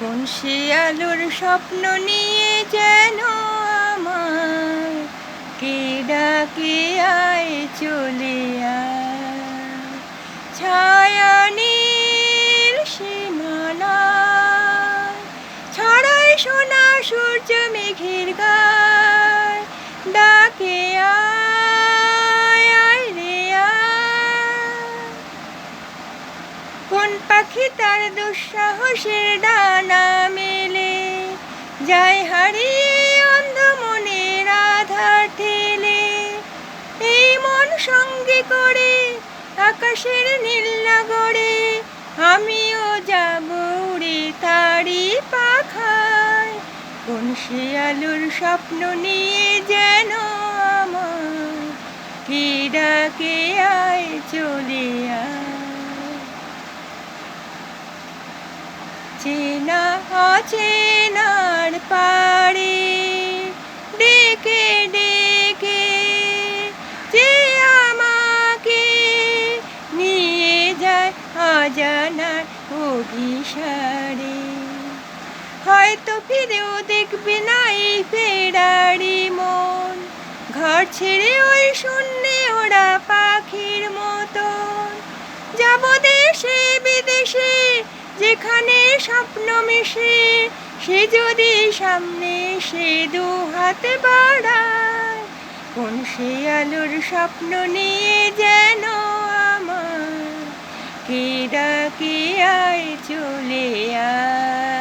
কোন সে আলোর স্বপ্ন নিয়ে যেন আমার কে ডাকে আয় চলে আয় ছায়া নীল সীমানায় ছড়ায় সোনা সূর্য মেঘের গায় ডাকে আয় আয় রে আয়। কোন পাখি তার দুঃসাহসের ডানা মেলে যায় হারিয়ে অন্ধ মনের আধার ঠেলে এই মন সঙ্গে করে আকাশের নীল নগরে আমিও যাব উড়ে তারি পাখায় কোন সে আলোর স্বপ্ন নিয়ে যেন আমার কে ডাকে আয় চলে আয়। চেনা অচেনার পারে ডেকে ডেকে যে আমাকে নিয়ে যায় অজানার অভিসারে হয়তো ফিরেও দেখবে না এই ফেরারি মন ঘর ছেড়ে ওই শূন্যে ওরা পাখির মতন যাব দেশে বিদেশে যেখানে স্বপ্ন মিশে সে যদি সামনে সে দু হাতে বাড়ায় কোন সে আলোর স্বপ্ন নিয়ে যেন আমার কে ডাকে আয় চলে আয়।